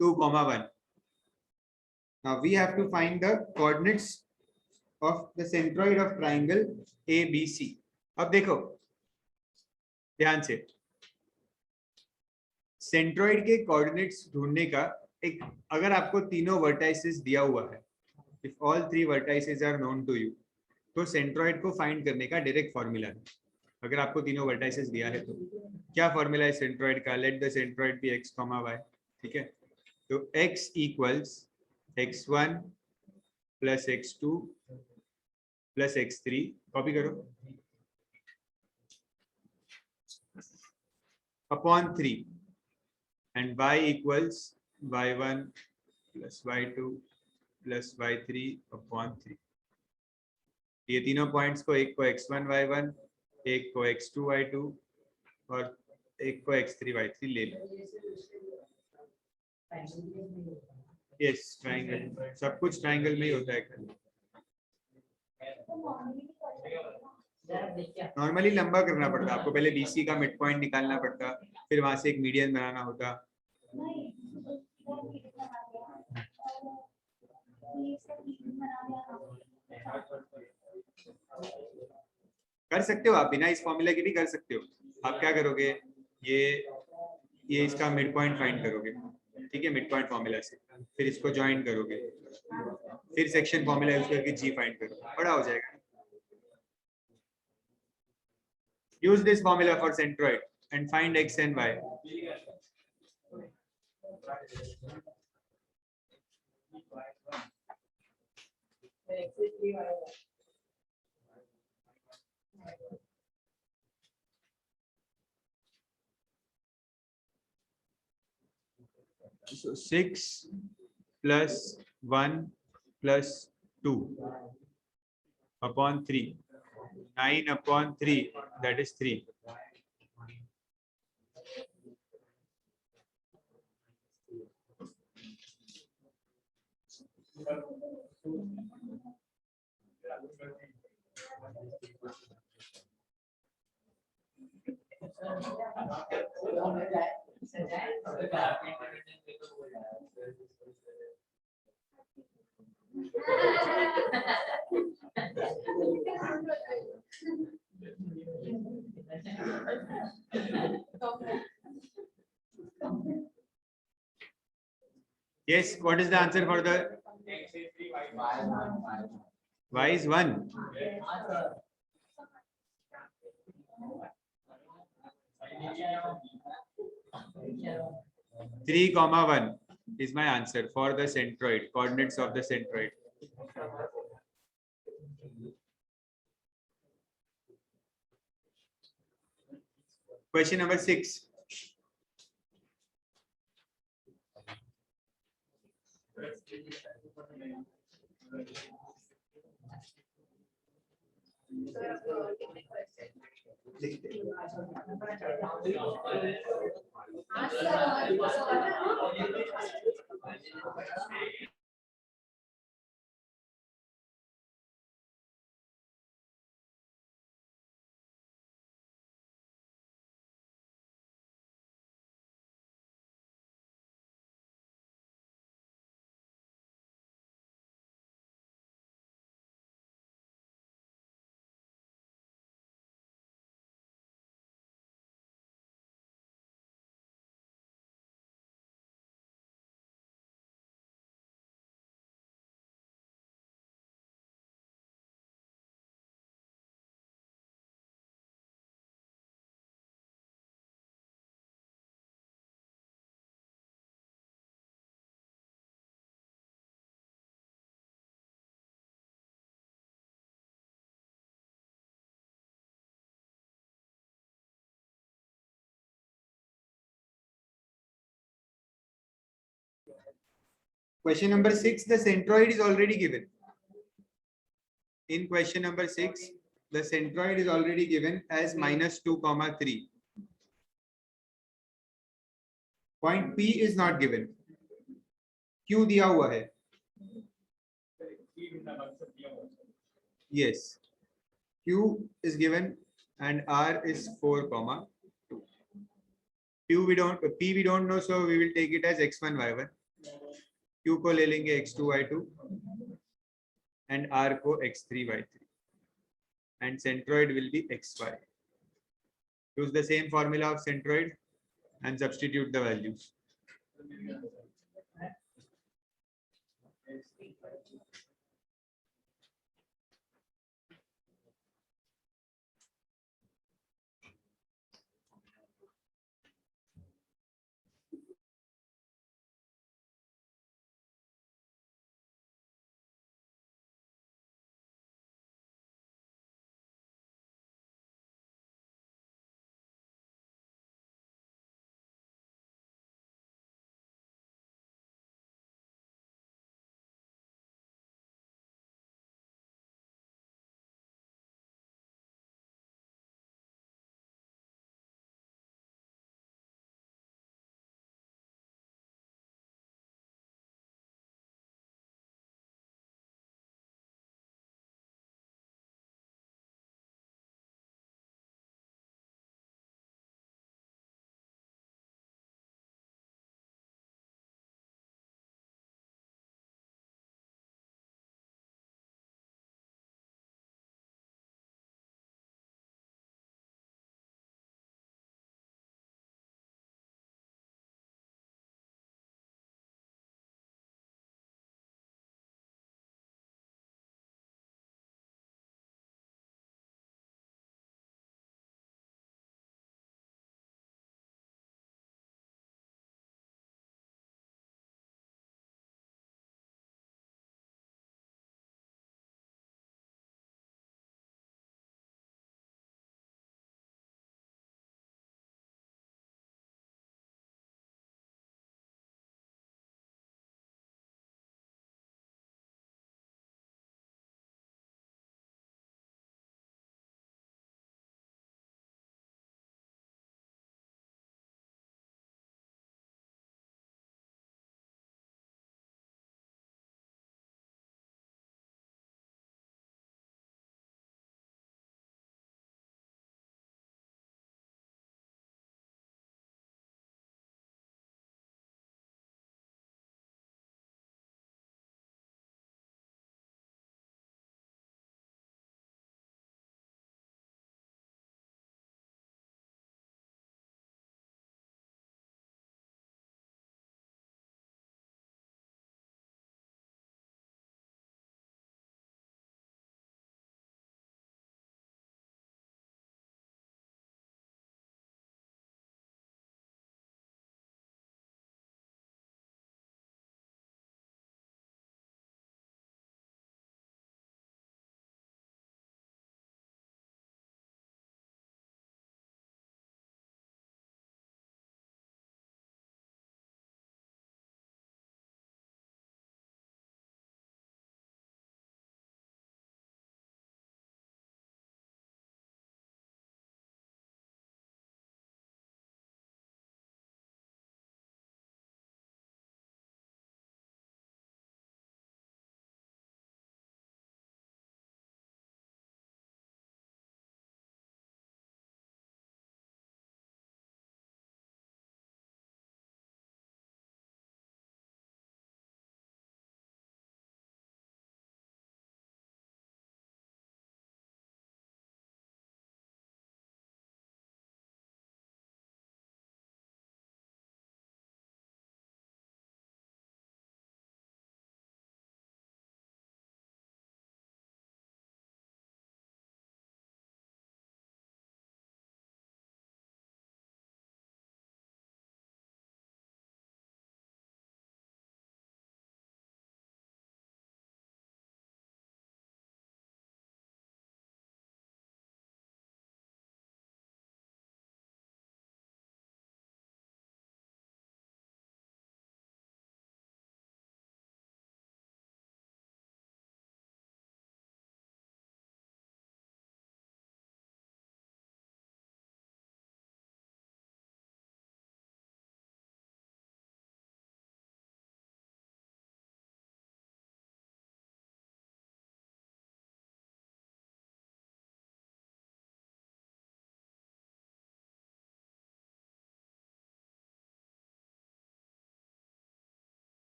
2,1. Now we have to find the coordinates of the centroid of triangle ABC. अब देखो ध्यान से, centroid के coordinates ढूंढने का एक, अगर आपको तीनों वर्टाइसेस दिया हुआ है, if all 3 vertices are known to you, तो सेंट्रॉइड को फाइंड करने का डायरेक्ट फॉर्मूला है. अगर आपको तीनों वर्टाइसेस दिया है तो क्या फॉर्मूला है सेंट्रॉइड का? Let the centroid be x, y. ठीक है, तो x equals x1 plus x2 plus x3. Copy करो, upon 3 and y equals y1 plus y2 plus y3 upon 3. ये तीनों पॉइंट्स को, एक को x1 y1, एक को x2 y2 और एक को x3 y3 ले लो. यस, ट्राइंगल, सब कुछ ट्राइंगल में ही होता है. नॉर्मली लंबा करना पड़ता, आपको पहले BC का मिड पॉइंट निकालना पड़ता, फिर वहां से एक मीडियन बनाना होता. कर सकते हो आप, बिना इस फॉर्मूला के भी कर सकते हो. आप क्या करोगे, ये इसका मिड पॉइंट फाइंड करोगे, ठीक है, मिड पॉइंट फॉर्मूला से, फिर इसको ज्वाइन करोगे, फिर सेक्शन फॉर्मूला यूज करके G फाइंड करोगे, बड़ा हो जाएगा. Use this formula for centroid and find x and y. So 6 plus 1 plus 2 upon 3. 9 upon 3, that is 3. Yes, what is the answer for the y is 1. 3,1 is my answer for the centroid, coordinates of the centroid. Question number 6. Question number 6, the centroid is already given. In question number 6, the centroid is already given as -2, 3. Point P is not given. Q दिया हुआ है. Yes. Q is given and R is 4, 2. P we don't know, so we will take it as x1, y1. Q को ले लेंगे x2, y2 and R को x3, y3. And centroid will be xy. Use the same formula of centroid and substitute the values.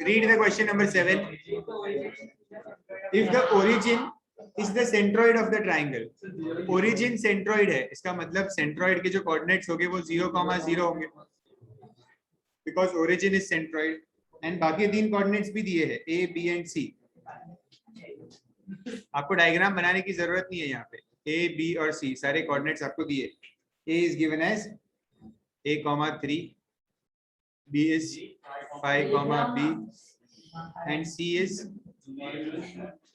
Read the question number 7. If the origin is the centroid of the triangle, origin centroid है, इसका मतलब centroid के जो coordinates होंगे वो 0,0 होंगे, because origin is centroid, and बाकी 3 coordinates भी दिए हैं A, B and C. आपको डायग्राम बनाने की जरूरत नहीं है यहाँ पे. A, B और C सारे coordinates आपको दिए. A is given as A,3, B is 5, B and C is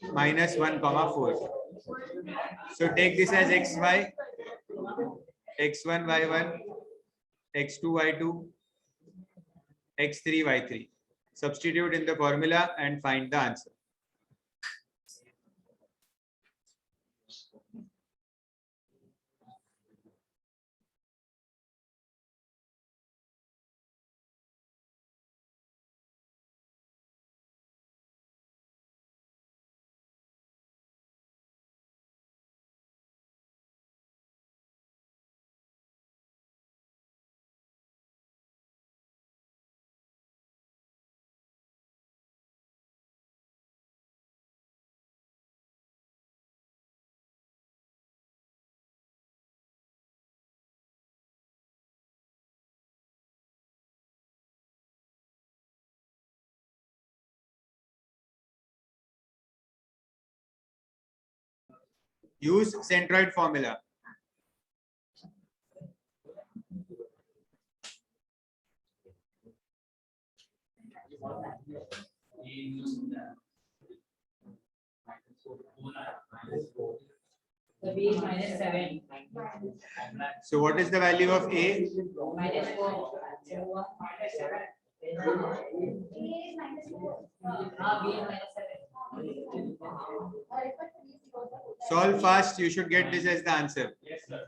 -1,4. So take this as xy, x1 y1, x2 y2, x3 y3. Substitute in the formula and find the answer. Use centroid formula. The B is -7. So what is the value of A? -4. -7. B is -7. Solve fast. You should get this as the answer. Yes, sir.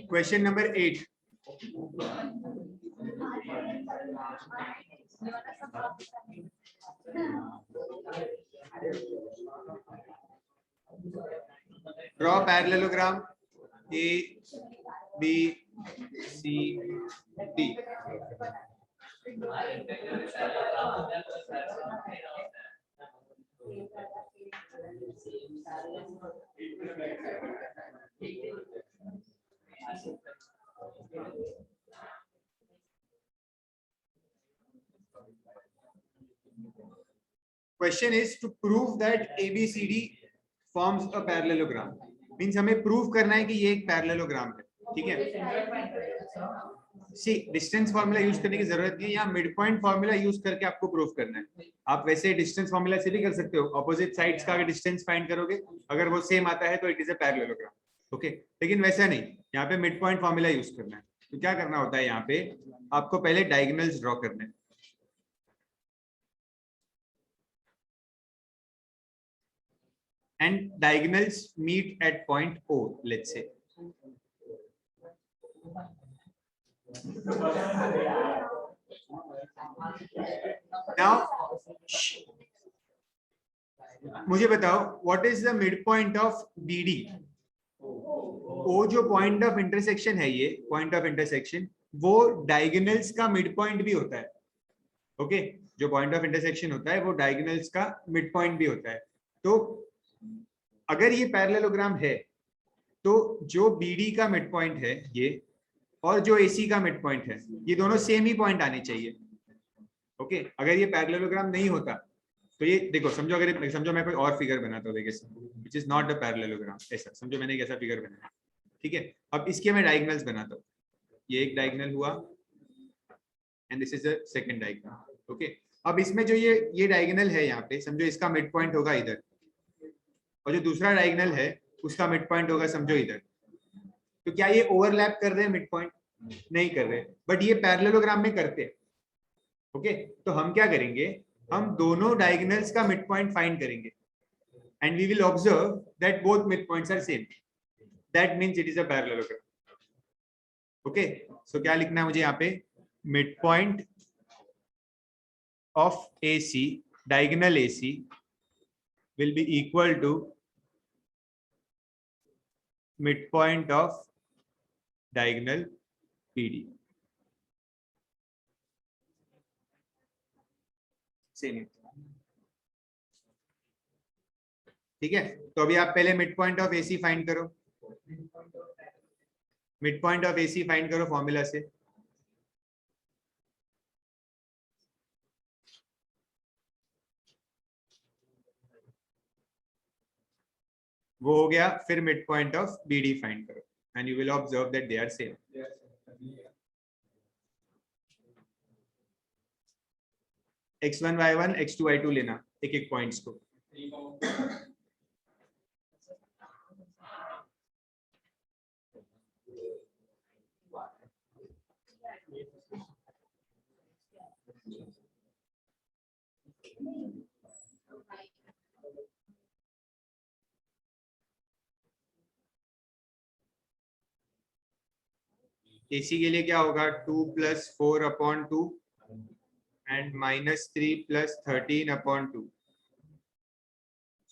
Question number 8. Draw parallelogram A, B, C, D. Question is to prove that ABCD forms a parallelogram. Means हमें prove करना है कि ये एक parallelogram है. ठीक है? सी distance formula use करने की जरूरत नहीं है, यहाँ मिड पॉइंट फॉर्मूला यूज करके आपको प्रूफ करना है। आप वैसे डिस्टेंस फॉर्मूला से भी कर सकते हो, ऑपोजिट साइड्स का अगर डिस्टेंस फाइंड करोगे अगर वो सेम आता है तो it is a parallelogram. Okay, लेकिन वैसा नहीं, यहाँ पे मिड पॉइंट फॉर्मूला यूज करना है। तो क्या करना होता है, यहाँ पे आपको पहले डायगोनल्स ड्रॉ करने हैं। And diagonals meet at point O, let's say. Now, मुझे बताओ what is the midpoint of BD? O जो point of intersection है, ये point of intersection, वो diagonals का midpoint भी होता है। ओके, जो point of intersection होता है वो diagonals का midpoint भी होता है। तो अगर ये पैरेललोग्राम है तो जो BD का मिड पॉइंट है ये और जो AC का मिड पॉइंट है ये दोनों सेम ही पॉइंट आने चाहिए। ओके, अगर ये पैरेललोग्राम नहीं होता तो ये देखो, समझो अगर समझो मैं कोई और फिगर बनाता हूँ, देखिए which is not a parallelogram, ऐसा समझो मैंने एक ऐसा फिगर बनाया, ठीक है। अब इसके मैं डायगोनल्स बनाता हूँ, ये एक डायगोनल हुआ and this is the second diagonal. Okay, अब इसमें जो ये डायगोनल है यहाँ पे, समझो इसका मिड पॉइंट होगा इधर, और जो दूसरा डायगोनल है उसका मिड पॉइंट होगा समझो इधर। तो क्या ये ओवरलैप कर रहे हैं मिड पॉइंट? नहीं कर रहे, बट ये पैरेललोग्राम में करते हैं। ओके, तो हम क्या करेंगे, हम दोनों डायगोनल्स का मिड पॉइंट फाइंड करेंगे and we will observe that both mid points are same, that means it is a parallelogram. Okay, so क्या लिखना है मुझे यहाँ पे, mid point of AC, diagonal AC will be equal to midpoint of diagonal PD. Same, ठीक है। तो अभी आप पहले mid point of AC find करो, mid point of AC find करो फॉर्मूला से। वो हो गया, फिर mid point of BD find करो and you will observe that they are same. x1 y1 x2 y2 लेना एक एक पॉइंट्स को। AC के लिए क्या होगा, 2 + 4/2 and -3 + 13/2.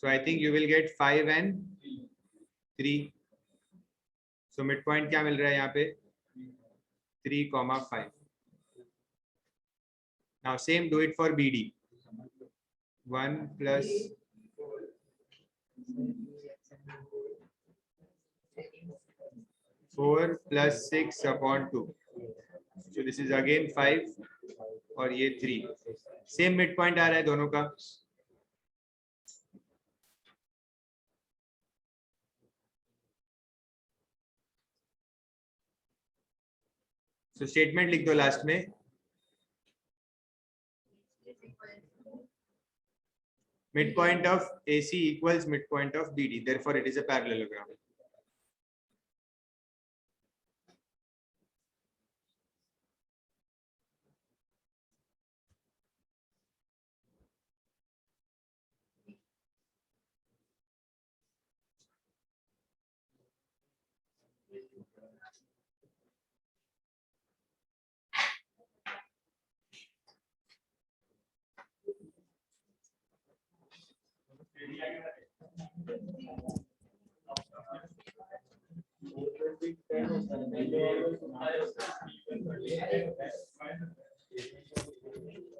So I think you will get 5 and 3. So midpoint क्या मिल रहा है यहाँ पे, 3,5. Now same do it for BD. 1 + 4 + 6/2. So this is again 5 और ये 3. सेम मिड पॉइंट आ रहा है दोनों का। So स्टेटमेंट लिख दो लास्ट में, midpoint of AC equals midpoint of BD, therefore it is a parallelogram.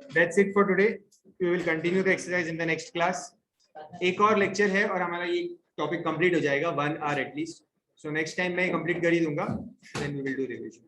That's it for today. We will continue the exercise in the next class. एक और lecture है और हमारा ये टॉपिक कंप्लीट हो जाएगा 1 hour at least. So next time मैं complete कर ही दूंगा, then we will do revision.